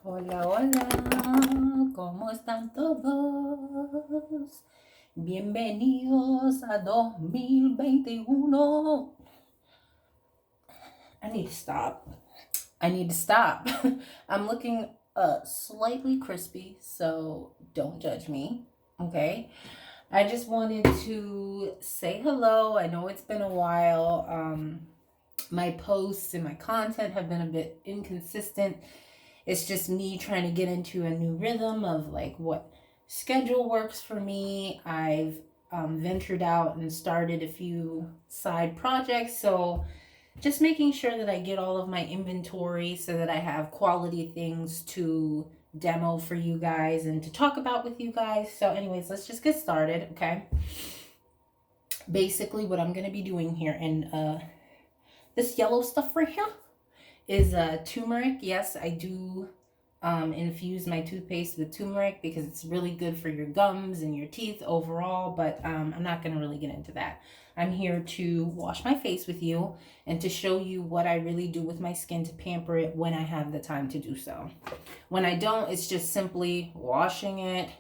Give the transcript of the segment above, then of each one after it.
Hola, hola, ¿cómo están todos? Bienvenidos a 2021. I need to stop. I'm looking slightly crispy, so don't judge me, okay? I just wanted to say hello. I know it's been a while. My posts and my content have been a bit inconsistent. It's just me trying to get into a new rhythm of like what schedule works for me. I've ventured out and started a few side projects, so just making sure that I get all of my inventory so that I have quality things to demo for you guys and to talk about with you guys. So anyways, let's just get started, okay? Basically what I'm going to be doing here, and this yellow stuff right here is turmeric. Yes, I do infuse my toothpaste with turmeric because it's really good for your gums and your teeth overall, but I'm not going to really get into that. I'm here to wash my face with you and to show you what I really do with my skin to pamper it when I have the time to do so. When I don't, it's just simply washing it,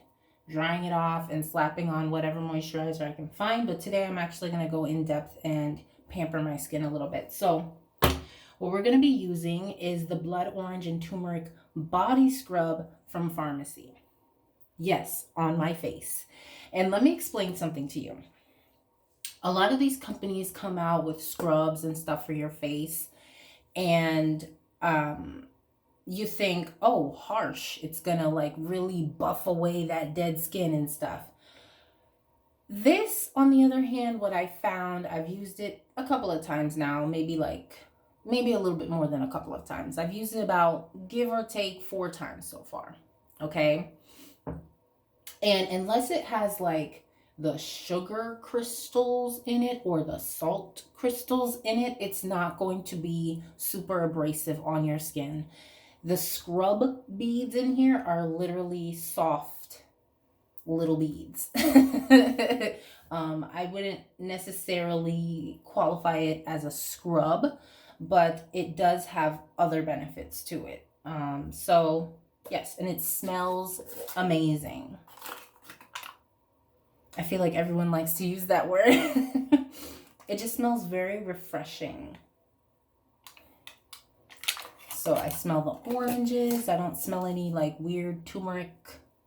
drying it off, and slapping on whatever moisturizer I can find. But today I'm actually going to go in depth and pamper my skin a little bit. So what we're going to be using is the Blood Orange and Turmeric Body Scrub from Farmasi. Yes, on my face. And let me explain something to you. A lot of these companies come out with scrubs and stuff for your face, and you think, oh, harsh, it's going to like really buff away that dead skin and stuff. This, on the other hand, what I found, I've used it a couple of times now, maybe a little bit more than a couple of times. I've used it about, give or take, 4 times so far. Okay. And unless it has like the sugar crystals in it or the salt crystals in it, it's not going to be super abrasive on your skin. The scrub beads in here are literally soft little beads. I wouldn't necessarily qualify it as a scrub, but it does have other benefits to it. So yes, and it smells amazing. I feel like everyone likes to use that word. It just smells very refreshing. So I smell the oranges. I don't smell any like weird turmeric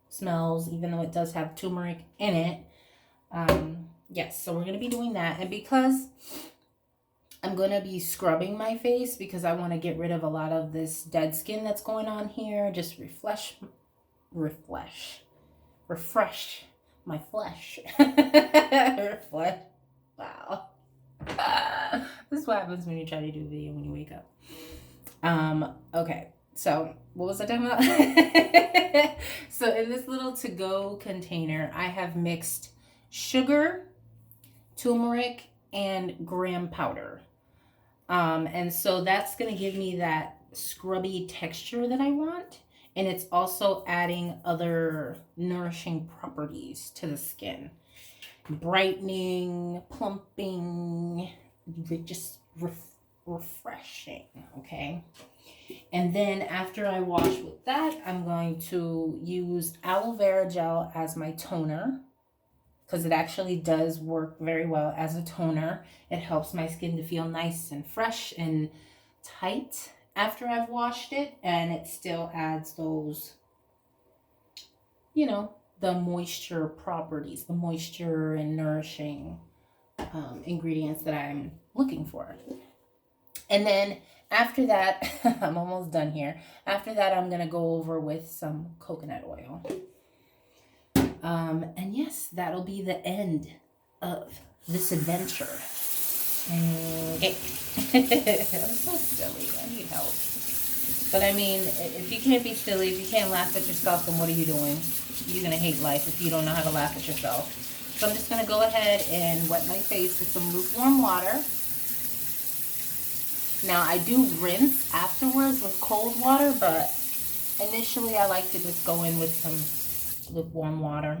smells, even though it does have turmeric in it. Yes, so we're going to be doing that. And because I'm going to be scrubbing my face because I want to get rid of a lot of this dead skin that's going on here. Just refresh my flesh. Refresh. Wow. This is what happens when you try to do a video when you wake up. Okay. So what was I talking about? So in this little to-go container, I have mixed sugar, turmeric, and graham powder. And so that's going to give me that scrubby texture that I want. And it's also adding other nourishing properties to the skin. Brightening, plumping, just refreshing, okay? And then after I wash with that, I'm going to use aloe vera gel as my toner because it actually does work very well as a toner. It helps my skin to feel nice and fresh and tight after I've washed it, and it still adds those, you know, the moisture properties, the moisture and nourishing ingredients that I'm looking for. And then after that, I'm almost done here. After that, I'm going to go over with some coconut oil. And yes, that'll be the end of this adventure. Okay. I'm so silly. I need help. But I mean, if you can't be silly, if you can't laugh at yourself, then what are you doing? You're going to hate life if you don't know how to laugh at yourself. So I'm just going to go ahead and wet my face with some lukewarm water. Now, I do rinse afterwards with cold water, but initially I like to just go in with some lukewarm water.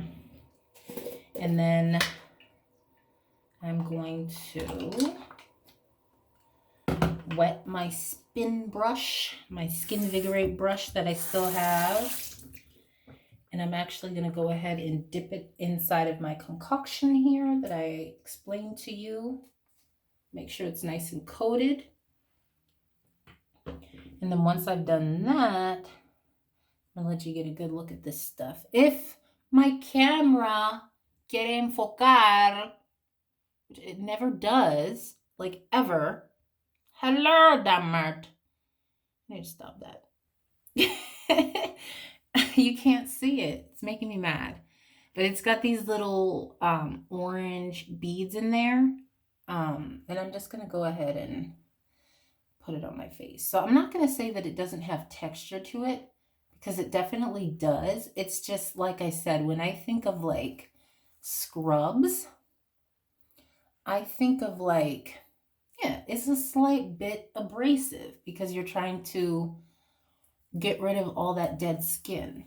And then I'm going to wet my spit dip-in brush, my Skin Vigorate brush that I still have. And I'm actually going to go ahead and dip it inside of my concoction here that I explained to you. Make sure it's nice and coated. And then once I've done that, I'm going to let you get a good look at this stuff. If my camera quiere enfocar, which it never does, like ever. Hello, dammit. I need to stop that. You can't see it. It's making me mad. But it's got these little orange beads in there. And I'm just going to go ahead and put it on my face. So I'm not going to say that it doesn't have texture to it, because it definitely does. It's just, like I said, when I think of like scrubs, I think of like, yeah, it's a slight bit abrasive because you're trying to get rid of all that dead skin.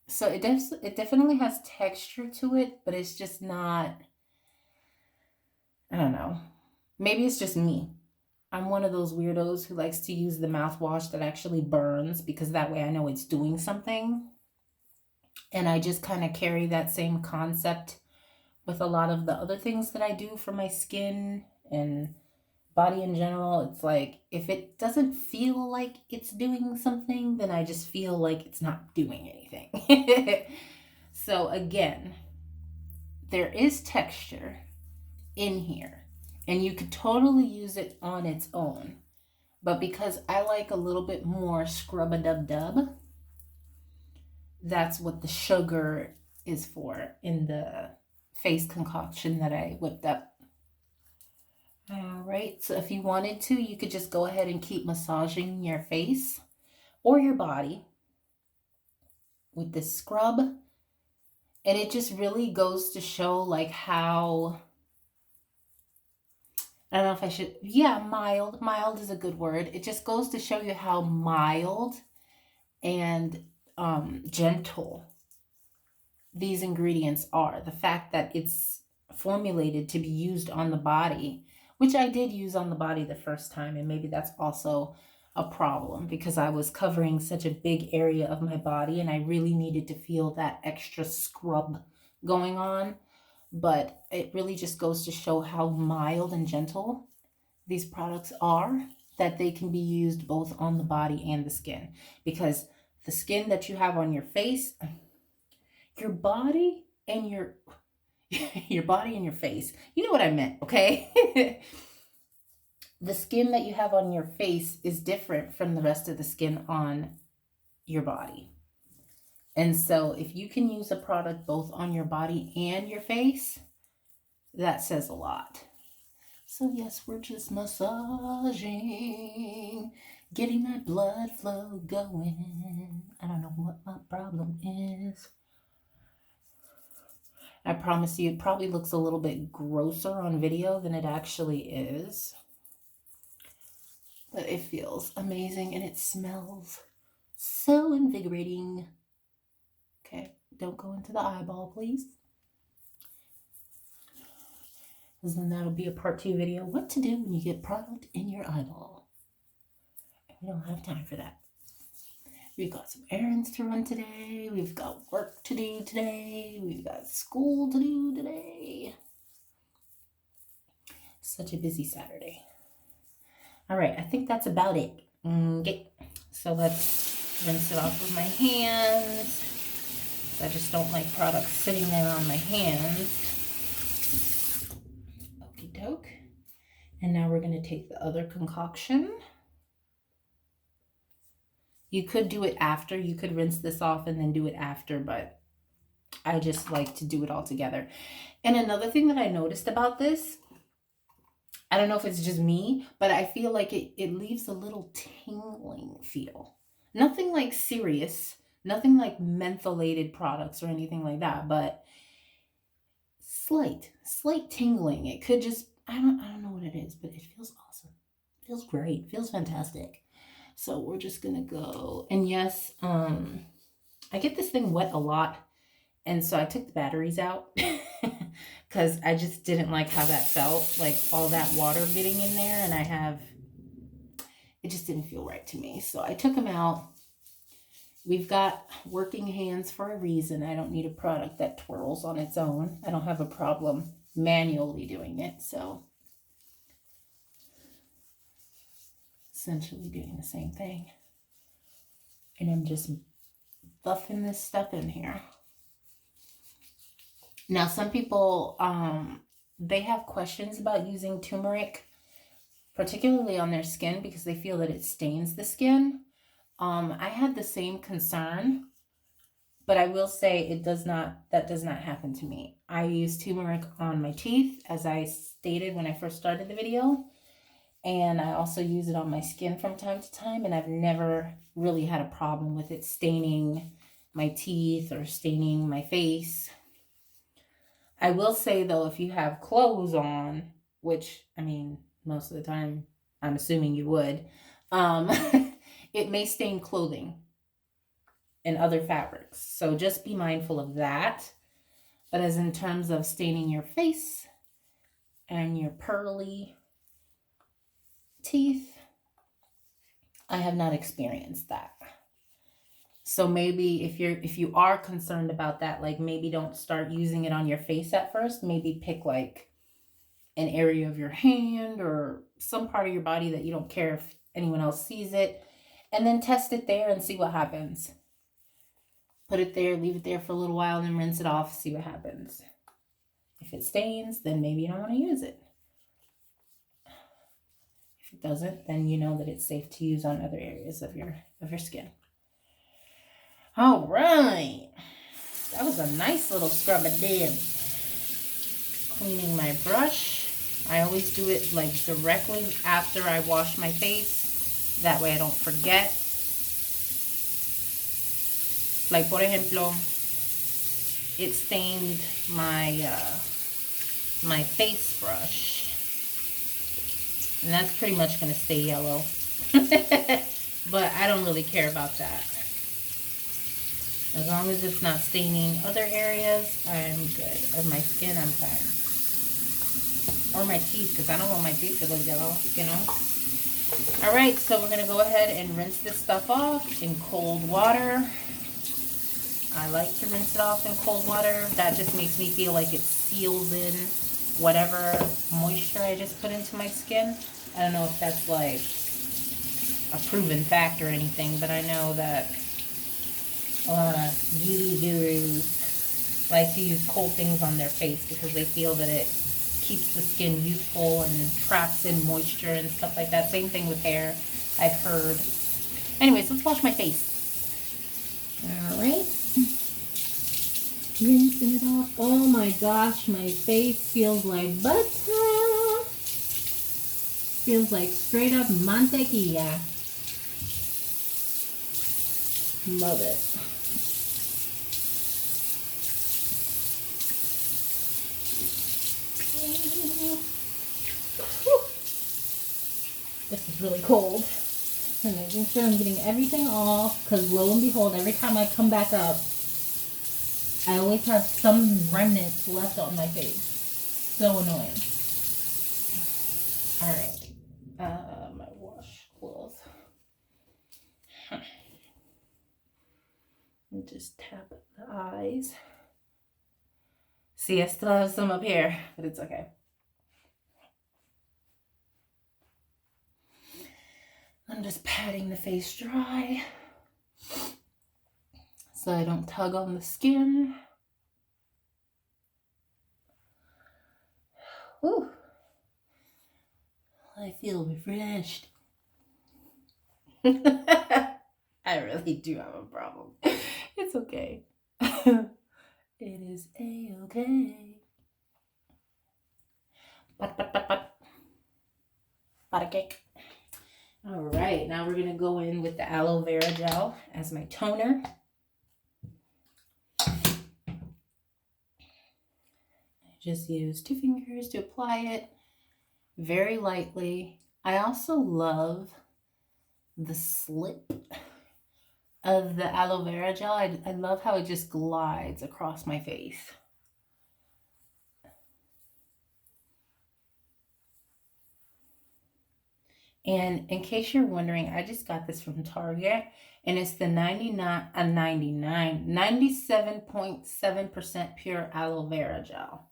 So it definitely has texture to it, but it's just not, I don't know. Maybe it's just me. I'm one of those weirdos who likes to use the mouthwash that actually burns, because that way I know it's doing something. And I just kind of carry that same concept with a lot of the other things that I do for my skin and body in general. It's like, if it doesn't feel like it's doing something, then I just feel like it's not doing anything. So again, there is texture in here, and you could totally use it on its own. But because I like a little bit more scrub-a-dub-dub, that's what the sugar is for in the face concoction that I whipped up. All right, so if you wanted to, you could just go ahead and keep massaging your face or your body with this scrub. And it just really goes to show like how, I don't know if I should, yeah, mild. Mild is a good word. It just goes to show you how mild and gentle these ingredients are. The fact that it's formulated to be used on the body, which I did use on the body the first time, and maybe that's also a problem because I was covering such a big area of my body and I really needed to feel that extra scrub going on. But it really just goes to show how mild and gentle these products are, that they can be used both on the body and the skin. Because the skin that you have on your face, your body and your body and your face, you know what I meant, okay? The skin that you have on your face is different from the rest of the skin on your body. And so if you can use a product both on your body and your face, that says a lot. So yes, we're just massaging, getting that blood flow going. I don't know what my problem is. I promise you, it probably looks a little bit grosser on video than it actually is. But it feels amazing and it smells so invigorating. Okay, don't go into the eyeball, please. Because then that'll be a part 2 video. What to do when you get product in your eyeball. And we don't have time for that. We've got some errands to run today. We've got work to do today. We've got school to do today. Such a busy Saturday. All right, I think that's about it. Okay, so let's rinse it off with my hands. I just don't like products sitting there on my hands. Okie doke. And now we're going to take the other concoction. You could do it after. You could rinse this off and then do it after, but I just like to do it all together. And another thing that I noticed about this, I don't know if it's just me, but I feel like it leaves a little tingling feel. Nothing like serious, nothing like mentholated products or anything like that, but slight tingling. It could just, I don't know what it is, but it feels awesome. It feels great. It feels fantastic. So we're just gonna go, and yes, I get this thing wet a lot, and so I took the batteries out because I just didn't like how that felt, like all that water getting in there, and it just didn't feel right to me. So I took them out. We've got working hands for a reason. I don't need a product that twirls on its own. I don't have a problem manually doing it. So essentially doing the same thing. And I'm just buffing this stuff in here. Now, some people, they have questions about using turmeric, particularly on their skin, because they feel that it stains the skin. I had the same concern, but I will say that does not happen to me. I use turmeric on my teeth, as I stated when I first started the video. And I also use it on my skin from time to time, and I've never really had a problem with it staining my teeth or staining my face. I will say, though, if you have clothes on, which, I mean, most of the time, I'm assuming you would, it may stain clothing and other fabrics. So just be mindful of that. But as in terms of staining your face and your pearly teeth, I have not experienced that. So maybe if you are concerned about that, like maybe don't start using it on your face at first. Maybe pick like an area of your hand or some part of your body that you don't care if anyone else sees it, and then test it there and see what happens. Put it there, leave it there for a little while, and then rinse it off, see what happens. If it stains, then maybe you don't want to use it. If it doesn't, then you know that it's safe to use on other areas of your skin. All right. That was a nice little scrub I did. Cleaning my brush. I always do it like directly after I wash my face. That way I don't forget. Like, por ejemplo, it stained my my face brush. And that's pretty much going to stay yellow. But I don't really care about that. As long as it's not staining other areas, I'm good. Of my skin, I'm fine. Or my teeth, because I don't want my teeth to look yellow, you know. Alright, so we're going to go ahead and rinse this stuff off in cold water. I like to rinse it off in cold water. That just makes me feel like it seals in whatever moisture I just put into my skin. I don't know if that's like a proven fact or anything, but I know that a lot of beauty gurus like to use cold things on their face because they feel that it keeps the skin youthful and traps in moisture and stuff like that. Same thing with hair, I've heard. Anyways, let's wash my face. Alright. Rinsing it off. Oh my gosh, my face feels like butter. Feels like straight up mantequilla. Love it. This is really cold. I'm making sure I'm getting everything off, because lo and behold, every time I come back up, I always have some remnants left on my face. So annoying. Alright. My washcloth. And just tap the eyes. See, I still have some up here, but it's okay. I'm just patting the face dry so I don't tug on the skin. Whew. I feel refreshed. I really do have a problem. It's okay. It is a-okay. Butter cake. All right, now we're going to go in with the aloe vera gel as my toner. I just use 2 fingers to apply it very lightly. I also love the slip of the aloe vera gel. I love how it just glides across my face. And in case you're wondering, I just got this from Target, and it's the 97.7% pure aloe vera gel.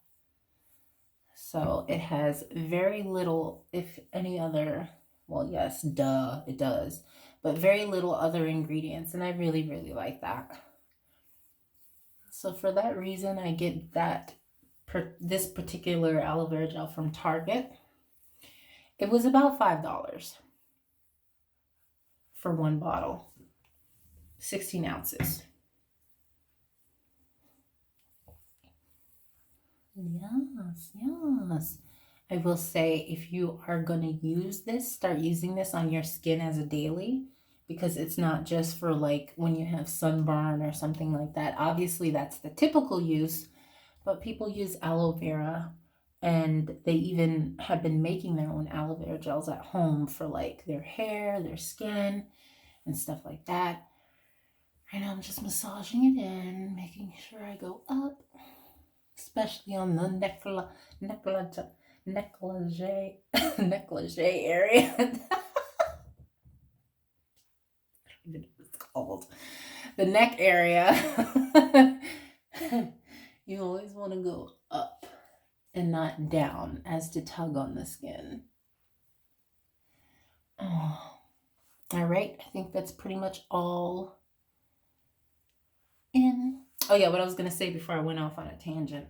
So it has very little, if any other, well, yes, duh, it does, but very little other ingredients. And I really, really like that. So for that reason, I get this particular aloe vera gel from Target. It was about $5 for one bottle, 16 ounces. Yes, yes. I will say, if you are going to use this, start using this on your skin as a daily, because it's not just for like when you have sunburn or something like that. Obviously, that's the typical use, but people use aloe vera, and they even have been making their own aloe vera gels at home for like their hair, their skin, and stuff like that. Right now, I'm just massaging it in, making sure I go up, especially on the negligee area. I don't even know what it's called. The neck area. You always want to go up and not down as to tug on the skin. Oh. All right, I think that's pretty much all in. Oh yeah, what I was going to say before I went off on a tangent.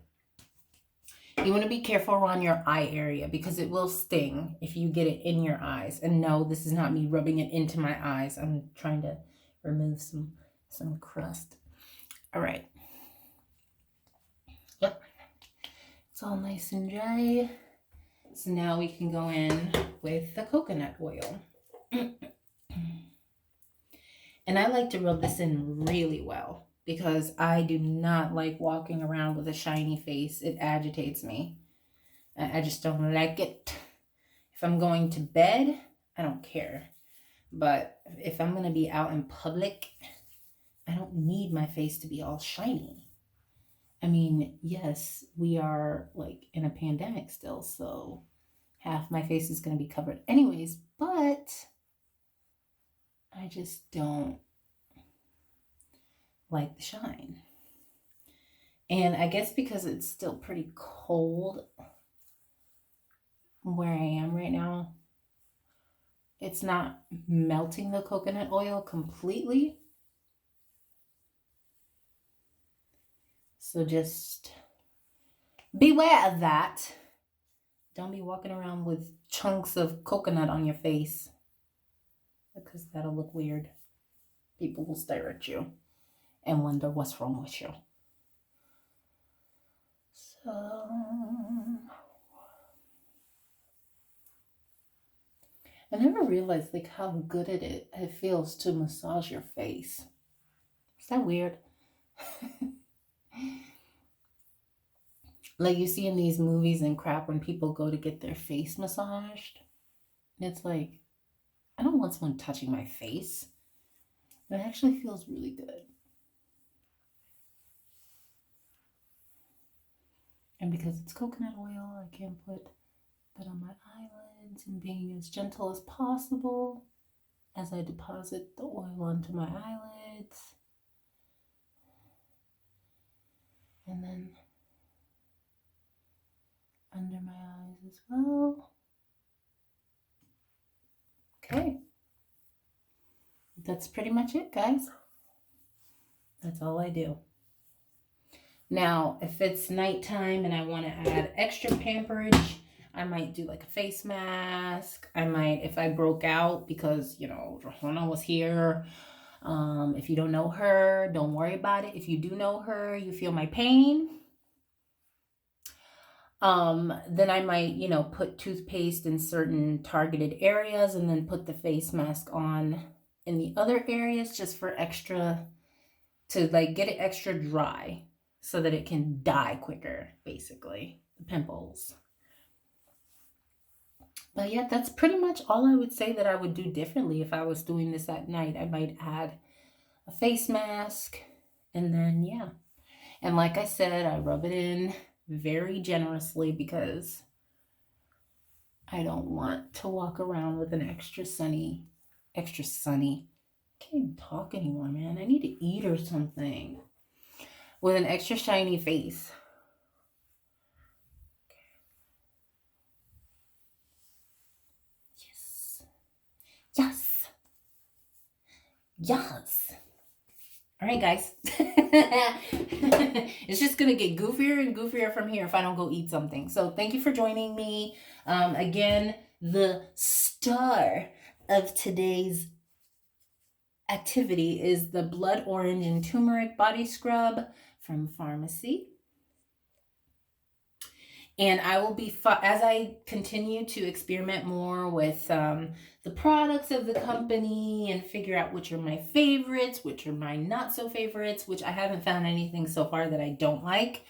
You want to be careful around your eye area, because it will sting if you get it in your eyes. And no, this is not me rubbing it into my eyes. I'm trying to remove some crust. All right. Yep. It's all nice and dry. So now we can go in with the coconut oil. And I like to rub this in really well, because I do not like walking around with a shiny face. It agitates me. I just don't like it. If I'm going to bed, I don't care. But if I'm going to be out in public, I don't need my face to be all shiny. I mean, yes, we are like in a pandemic still, so half my face is going to be covered anyways, but I just don't like the shine. And I guess because it's still pretty cold where I am right now, it's not melting the coconut oil completely. So just beware of that. Don't be walking around with chunks of coconut on your face, because that'll look weird. People will stare at you and wonder what's wrong with you. So I never realized like how good it feels to massage your face. Is that weird? Like you see in these movies and crap when people go to get their face massaged. It's like, I don't want someone touching my face. It actually feels really good. And because it's coconut oil, I can put that on my eyelids, and being as gentle as possible as I deposit the oil onto my eyelids. And then under my eyes as well. Okay. That's pretty much it, guys. That's all I do. Now, if it's nighttime and I want to add extra pamperage, I might do like a face mask. I might, if I broke out because, Rahona was here. If you don't know her, don't worry about it. If you do know her, you feel my pain. Then I might, put toothpaste in certain targeted areas and then put the face mask on in the other areas just for extra, to like get it extra dry so that it can die quicker, basically, the pimples. But yeah, that's pretty much all I would say that I would do differently if I was doing this at night. I might add a face mask, and then, yeah. And like I said, I rub it in very generously because I don't want to walk around with an extra sunny. I can't even talk anymore, man. I need to eat or something. With an extra shiny face. Yes. Yes. Yes. All right, guys. It's just going to get goofier and goofier from here if I don't go eat something. So thank you for joining me. Again, the star of today's activity is the Blood Orange and Turmeric Body Scrub from Farmasi. And I will be, as I continue to experiment more with the products of the company and figure out which are my favorites, which are my not so favorites, which I haven't found anything so far that I don't like.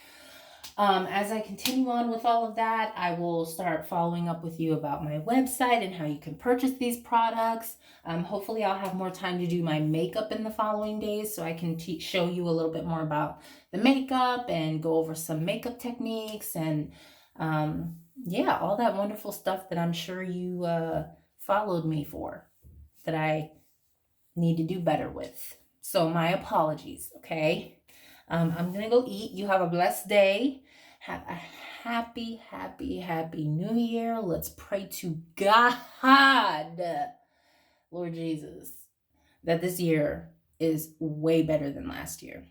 As I continue on with all of that, I will start following up with you about my website and how you can purchase these products. Hopefully I'll have more time to do my makeup in the following days so I can show you a little bit more about the makeup and go over some makeup techniques and yeah, all that wonderful stuff that I'm sure you followed me for that I need to do better with. So my apologies, okay? I'm gonna go eat. You have a blessed day. Have a happy, happy, happy new year. Let's pray to God, Lord Jesus, that this year is way better than last year.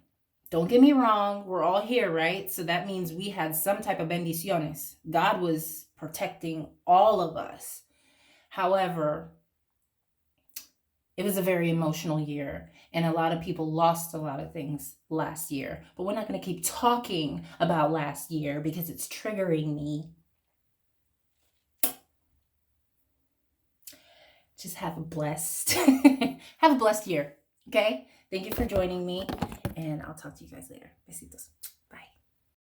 Don't get me wrong, we're all here, right? So that means we had some type of bendiciones. God was protecting all of us. However, it was a very emotional year, and a lot of people lost a lot of things last year. But we're not going to keep talking about last year because it's triggering me. Just have a blessed have a blessed year, okay? Thank you for joining me, and I'll talk to you guys later. Besitos.